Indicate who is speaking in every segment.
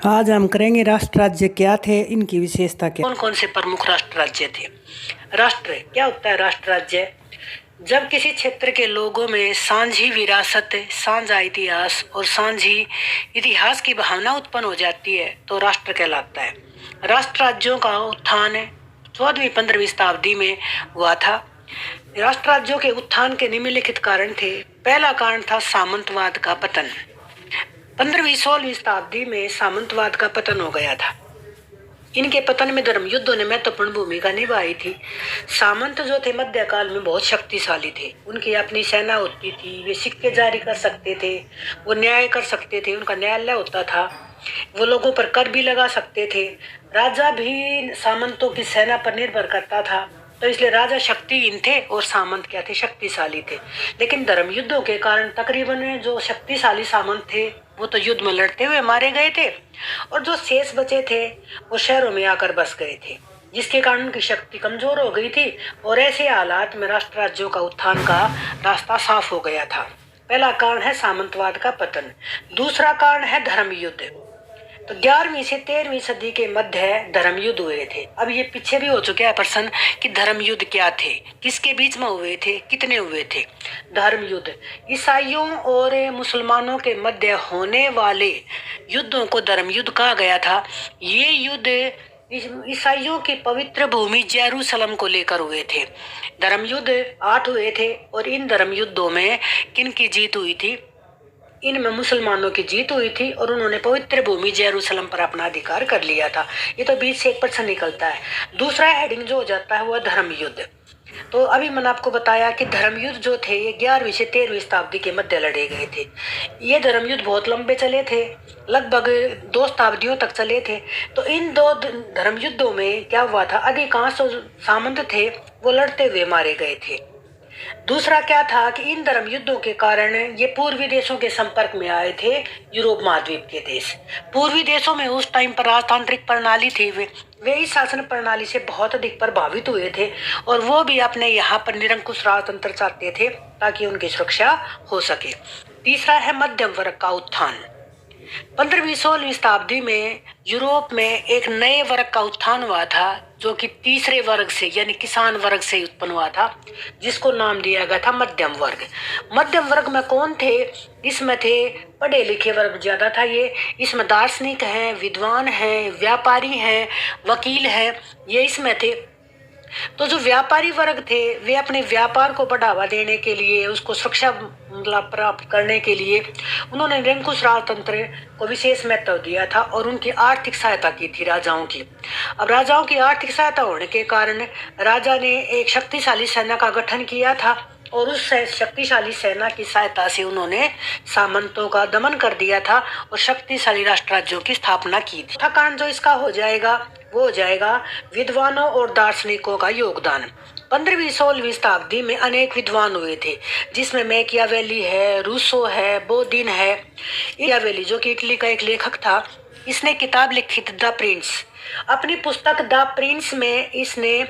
Speaker 1: आज हम करेंगे राष्ट्र राज्य क्या थे, इनकी विशेषता क्या।
Speaker 2: कौन कौन से प्रमुख राष्ट्र राज्य थे। राष्ट्र क्या होता है? राष्ट्र राज्य जब किसी क्षेत्र के लोगों में साझी विरासत, साझा इतिहास और साझी इतिहास की भावना उत्पन्न हो जाती है तो राष्ट्र कहलाता है। राष्ट्र राज्यों का उत्थान 14वीं-15वीं शताब्दी में हुआ था। राष्ट्र राज्यों के उत्थान के निम्नलिखित कारण थे। पहला कारण था सामंतवाद का पतन। 15वीं-16वीं शताब्दी में सामंतवाद का पतन हो गया था। इनके पतन में धर्म युद्धों ने महत्वपूर्ण भूमिका निभाई थी। सामंत जो थे मध्यकाल में बहुत शक्तिशाली थे। उनकी अपनी सेना होती थी, वे सिक्के जारी कर सकते थे, वो न्याय कर सकते थे, उनका न्यायालय होता था, वो लोगों पर कर भी लगा सकते थे। राजा भी सामंतों की सेना पर निर्भर करता था, तो इसलिए राजा शक्तिहीन थे और सामंत क्या थे? शक्तिशाली थे। लेकिन धर्म युद्धों के कारण तकरीबन जो शक्तिशाली सामंत थे वो तो युद्ध में लड़ते हुए मारे गए थे, और जो शेष बचे थे वो शहरों में आकर बस गए थे, जिसके कारण उनकी शक्ति कमजोर हो गई थी। और ऐसे हालात में राष्ट्र राज्यों का उत्थान का रास्ता साफ हो गया था। पहला कारण है सामंतवाद का पतन। दूसरा कारण है धर्म युद्ध। तो 11वीं से 13वीं सदी के मध्य धर्म युद्ध हुए थे। अब ये पीछे भी हो चुका है प्रश्न कि धर्म युद्ध क्या थे, किसके बीच में हुए थे, कितने हुए थे। धर्म युद्ध ईसाइयों और मुसलमानों के मध्य होने वाले युद्धों को धर्म युद्ध कहा गया था। ये युद्ध ईसाइयों की पवित्र भूमि जेरूसलम को लेकर हुए थे। धर्म युद्ध 8 हुए थे, और इन धर्म युद्धों में किन की जीत हुई थी? इनमें मुसलमानों की जीत हुई थी और उन्होंने पवित्र भूमि जेरूसलम पर अपना अधिकार कर लिया था। ये तो 20 से 1% निकलता है। दूसरा हेडिंग जो हो जाता है वह धर्म युद्ध। तो अभी मैंने आपको बताया कि धर्म युद्ध जो थे ये 11वीं से 13वीं शताब्दी के मध्य लड़े गए थे। ये धर्म युद्ध बहुत लंबे चले थे, लगभग 2 शताब्दियों तक चले थे। तो इन 2 धर्म युद्धों में क्या हुआ था? अधिकांश सामंत थे वो लड़ते हुए मारे गए थे। दूसरा क्या था कि इन धर्म युद्धों के कारण ये पूर्वी देशों के संपर्क में आए थे, यूरोप महाद्वीप के देश। पूर्वी देशों में उस टाइम पर राजतांत्रिक प्रणाली थी, वे इस शासन प्रणाली से बहुत अधिक प्रभावित हुए थे, और वो भी अपने यहाँ पर निरंकुश राजतंत्र चाहते थे ताकि उनकी सुरक्षा हो सके। तीसरा है मध्यम वर्ग का उत्थान। 15वीं-16वीं शताब्दी में यूरोप में एक नए वर्ग का उत्थान हुआ था, जो कि तीसरे वर्ग से यानी किसान वर्ग से उत्पन्न हुआ था, जिसको नाम दिया गया था मध्यम वर्ग। मध्यम वर्ग में कौन थे? इसमें थे पढ़े लिखे वर्ग ज्यादा था। ये इसमें दार्शनिक हैं, विद्वान हैं, व्यापारी हैं, वकील हैं, ये इसमें थे। तो जो व्यापारी वर्ग थे वे अपने व्यापार को बढ़ावा देने के लिए, उसको सुरक्षा प्राप्त करने के लिए उन्होंने निरंकुश राजतंत्र को विशेष महत्व दिया था, और उनकी आर्थिक सहायता की थी राजाओं की। अब राजाओं की आर्थिक सहायता होने के कारण राजा ने एक शक्तिशाली सेना का गठन किया था, और उस शक्तिशाली सेना की सहायता से उन्होंने सामंतों का दमन कर दिया था और शक्तिशाली राष्ट्र राज्यों की स्थापना की थी। कारण जो इसका हो जाएगा वो हो जाएगा विद्वानों और दार्शनिकों का योगदान। 15वीं-16वीं शताब्दी में अनेक विद्वान हुए थे, जिसमें मैकियावेली है, रूसो है, बोदिन है। मैकियावेली जो कि इटली का एक लेखक था, इसने किताब लिखी थी द प्रिंस। अपनी पुस्तक द प्रिंस में इसने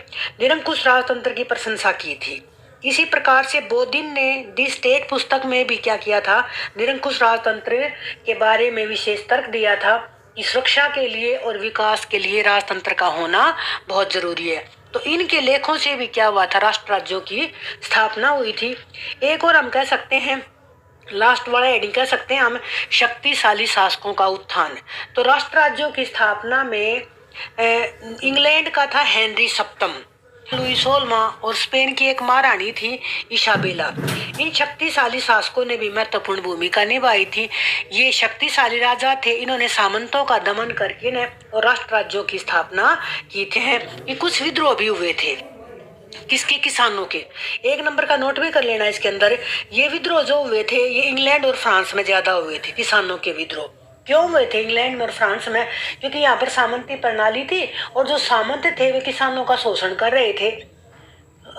Speaker 2: निरंकुश राजतंत्र की प्रशंसा की थी। इसी प्रकार से बोदिन ने दी स्टेट पुस्तक में भी क्या किया था? निरंकुश राजतंत्र के बारे में विशेष तर्क दिया था कि सुरक्षा के लिए और विकास के लिए राजतंत्र का होना बहुत जरूरी है। तो इनके लेखों से भी क्या हुआ था? राष्ट्र राज्यों की स्थापना हुई थी। एक और हम कह सकते हैं, लास्ट वाला हेडिंग कह सकते हैं हम, शक्तिशाली शासकों का उत्थान। तो राष्ट्र राज्यों की स्थापना में इंग्लैंड का था हेनरी सप्तम, लुई 16वां, और स्पेन की एक महारानी थी इसाबेला। इन शक्तिशाली शासकों ने भी महत्वपूर्ण भूमिका निभाई थी। ये शक्तिशाली राजा थे, इन्होंने सामंतों का दमन करके न और राष्ट्र राज्यों की स्थापना की थी। ये कुछ विद्रोह भी हुए थे। किसके? किसानों के। 1 नंबर का नोट भी कर लेना इसके अंदर। ये विद्रोह जो हुए थे ये इंग्लैंड और फ्रांस में ज्यादा हुए थे। किसानों के विद्रोह क्यों हुए थे इंग्लैंड और फ्रांस में? क्योंकि यहाँ पर सामंती प्रणाली थी, और जो सामंत थे वे किसानों का शोषण कर रहे थे।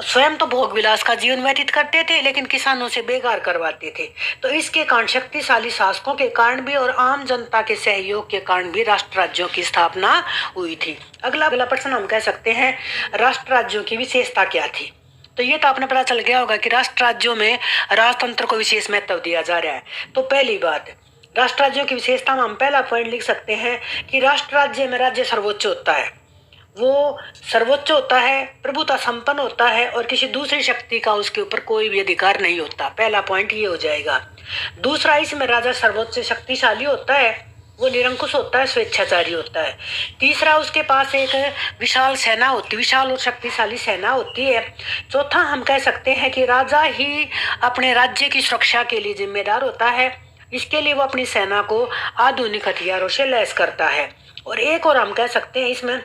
Speaker 2: स्वयं तो भोग विलास का जीवन व्यतीत करते थे, लेकिन किसानों से बेकार करवाते थे। तो इसके कारण शक्तिशाली शासकों के कारण भी और आम जनता के सहयोग के कारण भी राष्ट्र राज्यों की स्थापना हुई थी। अगला प्रश्न हम कह सकते हैं, राष्ट्र राज्यों की विशेषता क्या थी? तो ये तो आपने पता चल गया होगा कि राष्ट्र राज्यों में राजतंत्र को विशेष महत्व दिया जा रहा है। तो पहली बात, राष्ट्र राज्यों की विशेषता में हम पहला पॉइंट लिख सकते हैं कि राष्ट्र राज्य में राज्य सर्वोच्च होता है, वो सर्वोच्च होता है, प्रभुता संपन्न होता है और किसी दूसरी शक्ति का उसके ऊपर कोई भी अधिकार नहीं होता। पहला पॉइंट ये हो जाएगा। दूसरा, इसमें राजा सर्वोच्च शक्तिशाली होता है, वो निरंकुश होता है, स्वेच्छाचारी होता है। तीसरा, उसके पास एक विशाल सेना होती, विशाल और शक्तिशाली सेना होती है। चौथा, हम कह सकते हैं कि राजा ही अपने राज्य की सुरक्षा के लिए जिम्मेदार होता है, इसके लिए वो अपनी सेना को आधुनिक हथियारों से लैस करता है। और एक और हम कह सकते हैं इसमें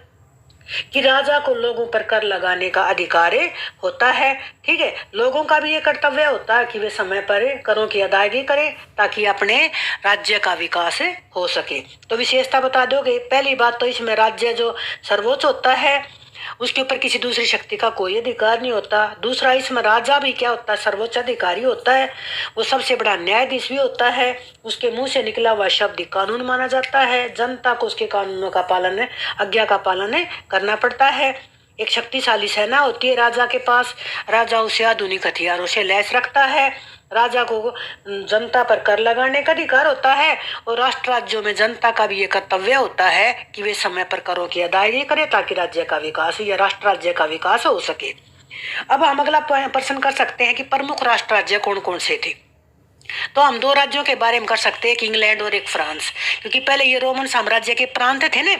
Speaker 2: कि राजा को लोगों पर कर लगाने का अधिकार होता है। ठीक है, लोगों का भी ये कर्तव्य होता है कि वे समय पर करों की अदायगी करें ताकि अपने राज्य का विकास हो सके। तो विशेषता बता दोगे। पहली बात तो इसमें राज्य जो सर्वोच्च होता है, उसके ऊपर किसी दूसरी शक्ति का कोई अधिकार नहीं होता। दूसरा, इसमें राजा भी क्या होता है, सर्वोच्च अधिकारी होता है, वो सबसे बड़ा न्यायाधीश भी होता है। उसके मुंह से निकला हुआ शब्द कानून माना जाता है, जनता को उसके कानूनों का पालन, आज्ञा का पालन करना पड़ता है। एक शक्तिशाली सेना होती है राजा के पास, राजा उसे आधुनिक हथियारों से लैस रखता है। राजा को जनता पर कर लगाने का अधिकार होता है और राष्ट्र राज्यों में जनता का भी ये कर्तव्य होता है कि वे समय पर करों की अदायगी करें ताकि राज्य का विकास या राष्ट्र राज्य का विकास हो सके। अब हम अगला प्रश्न कर सकते हैं कि प्रमुख राष्ट्र राज्य कौन कौन से थे। तो हम दो राज्यों के बारे में कर सकते हैं, एक इंग्लैंड और एक फ्रांस, क्योंकि पहले ये रोमन साम्राज्य के प्रांत थे ना।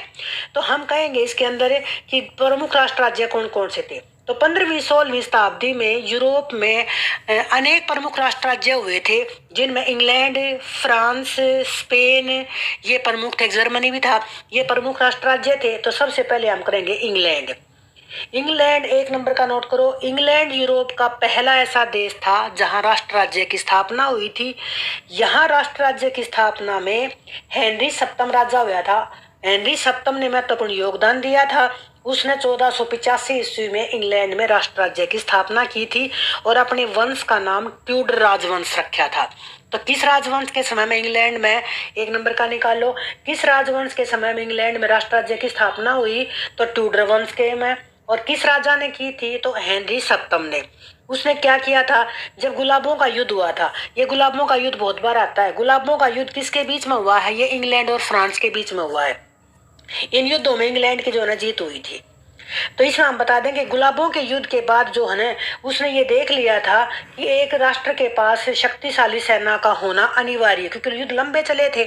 Speaker 2: तो हम कहेंगे इसके अंदर कि प्रमुख राष्ट्र राज्य कौन कौन से थे। तो 15वीं 16वीं शताब्दी में यूरोप में अनेक प्रमुख राष्ट्र राज्य हुए थे, जिनमें इंग्लैंड, फ्रांस, स्पेन ये प्रमुख थे, जर्मनी भी था, ये प्रमुख राष्ट्र राज्य थे। तो सबसे पहले हम करेंगे इंग्लैंड। इंग्लैंड, एक नंबर का नोट करो। इंग्लैंड यूरोप का पहला ऐसा देश था जहां राष्ट्र राज्य की स्थापना हुई थी। यहाँ राष्ट्र राज्य की स्थापना में हेनरी सप्तम राजा हुआ था। हेनरी सप्तम ने महत्वपूर्ण योगदान दिया था। उसने 1485 ईस्वी में इंग्लैंड में राष्ट्र राज्य की स्थापना की थी और अपने वंश का नाम ट्यूडर राजवंश रखा था। तो किस राजवंश के समय में इंग्लैंड में, एक नंबर का निकालो, किस राजवंश के समय में इंग्लैंड में राष्ट्र राज्य की स्थापना हुई? तो ट्यूडर वंश के में। और किस राजा ने की थी? तो हेनरी सप्तम ने। उसने क्या किया था? जब गुलाबों का युद्ध हुआ था, ये गुलाबों का युद्ध बहुत बार आता है। गुलाबों का युद्ध किसके बीच में हुआ है? ये इंग्लैंड और फ्रांस के बीच में हुआ है। इन युद्धों में इंग्लैंड की जो है जीत हुई थी। तो इसमें हम बता दें कि गुलाबों के युद्ध के बाद जो है उसने ये देख लिया था कि एक राष्ट्र के पास शक्तिशाली सेना का होना अनिवार्य है, क्योंकि युद्ध लंबे चले थे।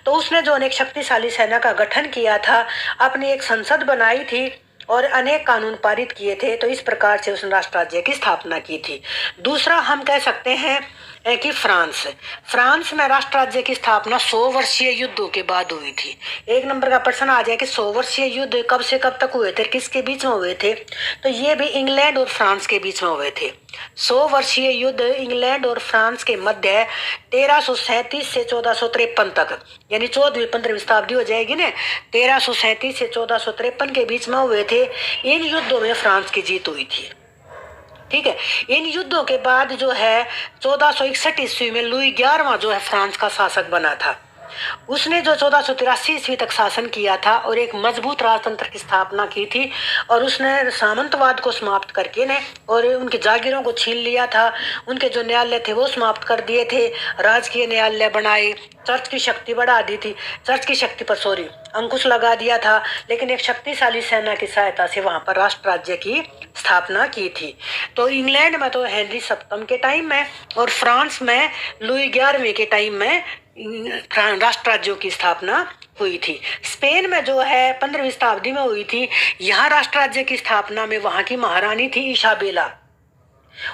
Speaker 2: तो उसने जो एक शक्तिशाली सेना का गठन किया था, अपनी एक संसद बनाई थी और अनेक कानून पारित किए थे। तो इस प्रकार से उसने राष्ट्र राज्य की स्थापना की थी। दूसरा, हम कह सकते हैं कि फ्रांस में राष्ट्र राज्य की स्थापना 100 वर्षीय युद्धों के बाद हुई थी। एक नंबर का प्रश्न आ जाए कि 100 वर्षीय युद्ध कब से कब तक हुए थे, किसके बीच में हुए थे? तो ये भी इंग्लैंड और फ्रांस के बीच में हुए थे। 100 वर्षीय युद्ध इंग्लैंड और फ्रांस के मध्य 1337 से 1453 तक, यानी 14वीं 15वीं शताब्दी हो जाएगी ना, 1337 से 1453 के बीच में हुए थे। इन युद्धों में फ्रांस की जीत हुई थी। ठीक है, इन युद्धों के बाद जो है 1461 ईस्वी में लुई 11वां जो है फ्रांस का शासक बना था। उसने जो 1483 ईस्वी तक शासन किया था और एक मजबूत राजतंत्र की स्थापना की थी और उसने सामंतवाद को समाप्त करके ने और उनकी जागीरों को छीन लिया था। उनके जो न्यायालय थे वो समाप्त कर दिए थे, राजकीय न्यायालय बनाए, चर्च की शक्ति बढ़ा दी थी, चर्च की शक्ति पर अंकुश लगा दिया था। लेकिन एक शक्तिशाली सेना की सहायता से वहां पर राष्ट्र राज्य की स्थापना की थी। तो इंग्लैंड में तो हेनरी सप्तम के टाइम में और फ्रांस में लुई 11वें के टाइम में राष्ट्र राज्यों की स्थापना हुई थी। स्पेन में जो है 15वीं शताब्दी में हुई थी। यहाँ राष्ट्र राज्य की स्थापना में वहां की महारानी थी इसाबेला,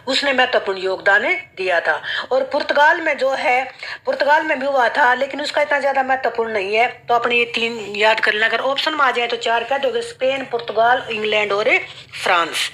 Speaker 2: उसने महत्वपूर्ण योगदान दिया था। और पुर्तगाल में जो है, पुर्तगाल में भी हुआ था लेकिन उसका इतना ज्यादा महत्वपूर्ण नहीं है। तो अपने ये 3 याद कर लेना। अगर ऑप्शन में आ जाए तो 4 कह दोगे, स्पेन, पुर्तगाल, इंग्लैंड और फ्रांस।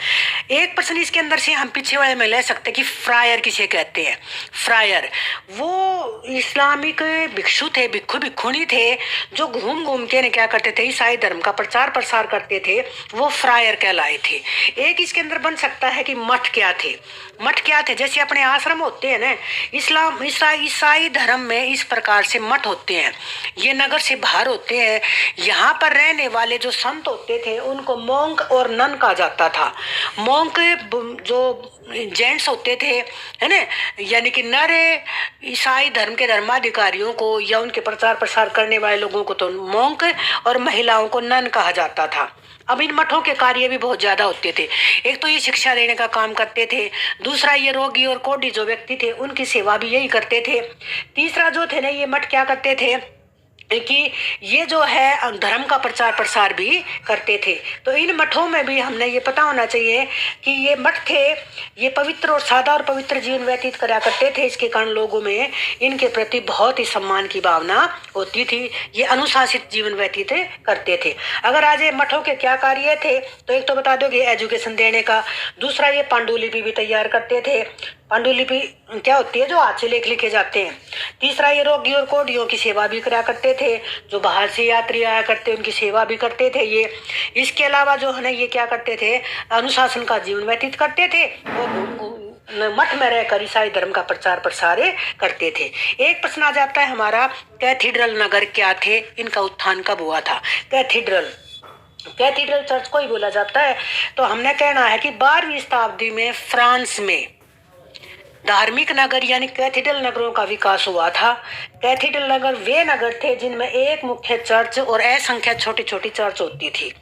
Speaker 2: एक प्रश्न इसके अंदर से हम पीछे वाले में ले सकते हैं कि फ्रायर किसे कहते हैं। फ्रायर वो इस्लामिक भिक्षु थे, भिक्षु भिक्षुणी थे, जो घूम घूम के क्या करते थे, ईसाई धर्म का प्रचार प्रसार करते थे। वो फ्रायर कहलाए थे। एक इसके अंदर बन सकता है कि मठ क्या थे। मठ क्या थे? जैसे अपने आश्रम होते हैं ना, ईसाई धर्म में इस प्रकार से मठ होते हैं। ये नगर से बाहर होते हैं। यहाँ पर रहने वाले जो संत होते थे उनको मोंक और नन कहा जाता था। मोंक जो जेंट्स होते थे, है ना, यानी कि नर ईसाई धर्म के धर्माधिकारियों को या उनके प्रचार प्रसार करने वाले लोगों को तो मोंक और महिलाओं को नन कहा जाता था। अब इन मठों के कार्य भी बहुत ज्यादा होते थे। एक तो ये शिक्षा देने का काम करते थे, दूसरा ये रोगी और कोढ़ी जो व्यक्ति थे उनकी सेवा भी यही करते थे, तीसरा जो थे ना ये मठ क्या करते थे कि ये जो है धर्म का प्रचार प्रसार भी करते थे। तो इन मठों में भी हमने ये पता होना चाहिए कि ये मठ थे, ये पवित्र और सादा और पवित्र जीवन व्यतीत करा करते थे। इसके कारण लोगों में इनके प्रति बहुत ही सम्मान की भावना होती थी, ये अनुशासित जीवन व्यतीत करते थे। अगर आज ये मठों के क्या कार्य थे तो एक तो बता दो कि एजुकेशन देने का, दूसरा ये पांडुलिपि भी तैयार करते थे। पांडुलिपि क्या होती है, जो हाथ से लेख लिखे जाते हैं। तीसरा ये रोगी और कोढ़ियों की सेवा भी करा करते थे, जो बाहर से यात्री आया करते उनकी सेवा भी करते थे ये। इसके अलावा जो है ना ये क्या करते थे, अनुशासन का जीवन व्यतीत करते थे और मठ में रहकर ईसाई धर्म का प्रचार प्रसार करते थे। एक प्रश्न आ जाता है हमारा, कैथीड्रल नगर क्या थे, इनका उत्थान कब हुआ था? कैथीड्रल चर्च को ही बोला जाता है। तो हमने कहना है कि 12वीं शताब्दी में फ्रांस में धार्मिक नगर यानी कैथीड्रल नगरों का विकास हुआ था। कैथीड्रल नगर वे नगर थे जिनमें एक मुख्य चर्च और असंख्य छोटी छोटी चर्च होती थी।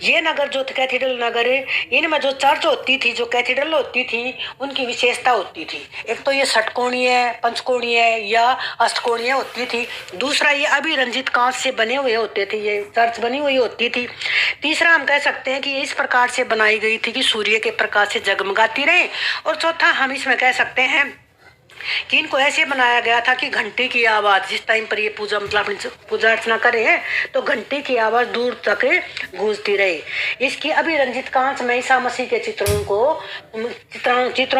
Speaker 2: ये नगर जो थे कैथीड्रल नगर, इनमें जो चर्च होती थी, जो कैथीड्रल होती थी, उनकी विशेषता होती थी। एक तो ये षटकोणीय, पंचकोणीय या अष्टकोणीय होती थी। दूसरा ये अभिरंजित कांच से बने हुए होते थे, ये चर्च बनी हुई होती थी। तीसरा हम कह सकते हैं कि ये इस प्रकार से बनाई गई थी कि सूर्य के प्रकाश से जगमगाती रहे। और चौथा हम इसमें कह सकते हैं कि इनको ऐसे बनाया गया था कि घंटी की आवाज, जिस टाइम पर ये पूजा मतलब पूजा अर्चना करे हैं तो घंटी की आवाज दूर तक गूंजती रहे। इसकी अभिरंजित कांच में ईसा मसीह के चित्रों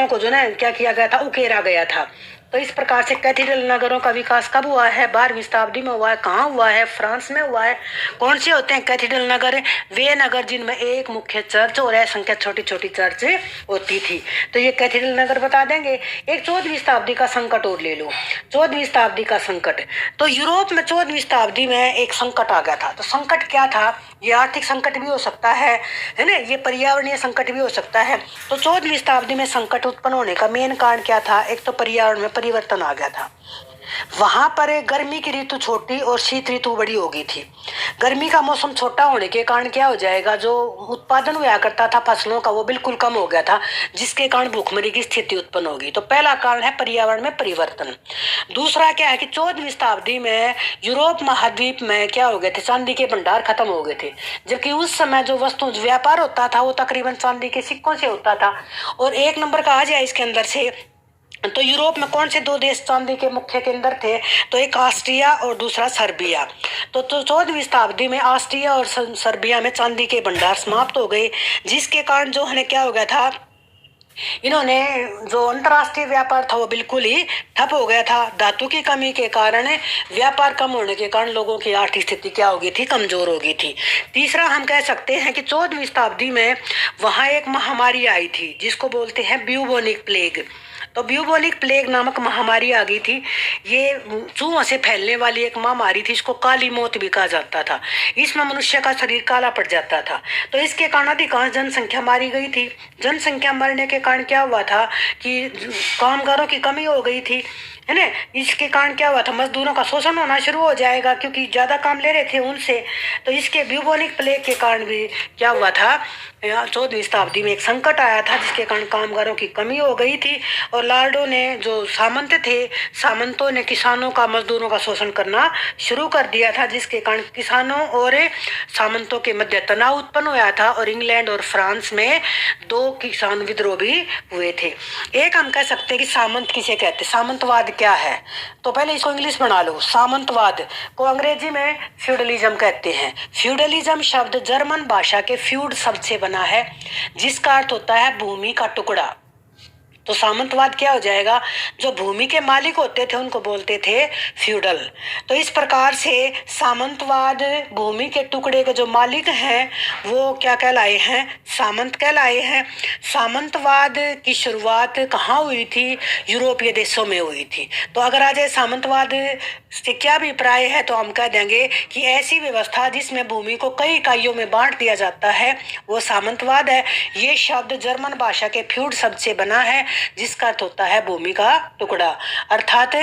Speaker 2: को जो ना क्या किया गया था, उकेरा गया था। तो इस प्रकार से कैथीड्रल नगरों का विकास कब हुआ है? 12वीं शताब्दी में हुआ है। कहाँ हुआ है? फ्रांस में हुआ है। कौन से होते हैं कैथीड्रल नगर? वे नगर जिनमें एक मुख्य चर्च और असंख्य छोटी छोटी चर्च होती थी। तो ये कैथीड्रल नगर बता देंगे। एक 14वीं शताब्दी का संकट और ले लो। 14वीं शताब्दी का संकट, तो यूरोप में 14वीं शताब्दी में एक संकट आ गया था। तो संकट क्या था? ये आर्थिक संकट भी हो सकता है ना, ये पर्यावरणीय संकट भी हो सकता है। तो 14वीं शताब्दी में संकट उत्पन्न होने का मेन कारण क्या था? एक तो पर्यावरण में परिवर्तन आ गया था। वहां पर गर्मी की ऋतु छोटी और शीत ऋतु बड़ी हो गई थी। गर्मी का मौसम छोटा होने के कारण क्या हो जाएगा, जो उत्पादन हुआ करता था फसलों का वो बिल्कुल कम हो गया था, जिसके कारण भूखमरी की स्थिति उत्पन्न होगी। तो पहला कारण है पर्यावरण में परिवर्तन। दूसरा क्या है कि 14वीं शताब्दी में यूरोप महाद्वीप में क्या हो गए थे, चांदी के भंडार खत्म हो गए थे। जबकि उस समय जो वस्तु व्यापार होता था वो तकरीबन चांदी के सिक्कों से होता था। और एक नंबर का आ जाए इसके अंदर से, तो यूरोप में कौन से दो देश चांदी के मुख्य केंद्र थे? तो एक ऑस्ट्रिया और दूसरा सर्बिया। तो 14वीं शताब्दी में ऑस्ट्रिया और सर्बिया में चांदी के भंडार समाप्त हो गए, जिसके कारण जो है क्या हो गया था, इन्होंने जो अंतर्राष्ट्रीय व्यापार था वो बिल्कुल ही ठप हो गया था। धातु की कमी के कारण, व्यापार कम होने के कारण लोगों की आर्थिक स्थिति क्या हो गई थी, कमजोर हो गई थी। तीसरा हम कह सकते हैं कि 14वीं शताब्दी में वहां एक महामारी आई थी जिसको बोलते हैं ब्यूबोनिक प्लेग। तो ब्यूबोनिक प्लेग नामक महामारी आ गई थी। ये चूहों से फैलने वाली एक महामारी थी, इसको काली मौत भी कहा जाता था। इसमें मनुष्य का शरीर काला पड़ जाता था। तो इसके कारण अधिकांश जनसंख्या मारी गई थी। जनसंख्या मरने के कारण क्या हुआ था कि कामगारों की कमी हो गई थी, है ना। इसके कारण क्या हुआ था, मजदूरों का शोषण होना शुरू हो जाएगा क्योंकि ज्यादा काम ले रहे थे उनसे। तो इसके ब्यूबोनिक प्लेग के कारण भी क्या हुआ था, 14वीं शताब्दी में एक संकट आया था, जिसके कारण कामगारों की कमी हो गई थी। और लॉर्डों ने, जो सामंत थे, सामंतों ने किसानों का, मजदूरों का शोषण करना शुरू कर दिया था, जिसके कारण किसानों और सामंतों के मध्य तनाव उत्पन्न हुआ था। और इंग्लैंड और फ्रांस में 2 किसान विद्रोह भी हुए थे। एक हम कह सकते हैं कि सामंत किसे कहते हैं, सामंतवाद क्या है। तो पहले इसको इंग्लिश बना लो। सामंतवाद को अंग्रेजी में फ्यूडलिज्म कहते हैं। फ्यूडलिज्म शब्द जर्मन भाषा के फ्यूड शब्द से बना है, जिसका अर्थ होता है भूमि का टुकड़ा। तो सामंतवाद क्या हो जाएगा, जो भूमि के मालिक होते थे उनको बोलते थे फ्यूडल। तो इस प्रकार से सामंतवाद, भूमि के टुकड़े के जो मालिक हैं वो क्या कहलाए हैं, सामंत कहलाए हैं। सामंतवाद की शुरुआत कहाँ हुई थी? यूरोपीय देशों में हुई थी। तो अगर आज सामंतवाद से क्या अभिप्राय है, तो हम कह देंगे कि ऐसी व्यवस्था जिसमें भूमि को कई इकाइयों में बांट दिया जाता है वो सामंतवाद है। ये शब्द जर्मन भाषा के फ्यूड शब्द से बना है, जिसका अर्थ होता है भूमि का टुकड़ा। अर्थात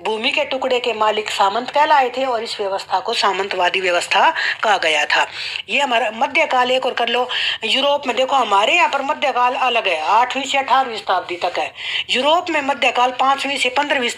Speaker 2: भूमि के टुकड़े के मालिक सामंत कहलाए थे और इस व्यवस्था को सामंतवादी व्यवस्था कहा गया था। ये हमारा मध्यकाल एक और कर लो। यूरोप में देखो, हमारे यहाँ पर मध्यकाल अलग है, 8वीं से 18वीं शताब्दी तक है। यूरोप में मध्यकाल 5वीं से 15वीं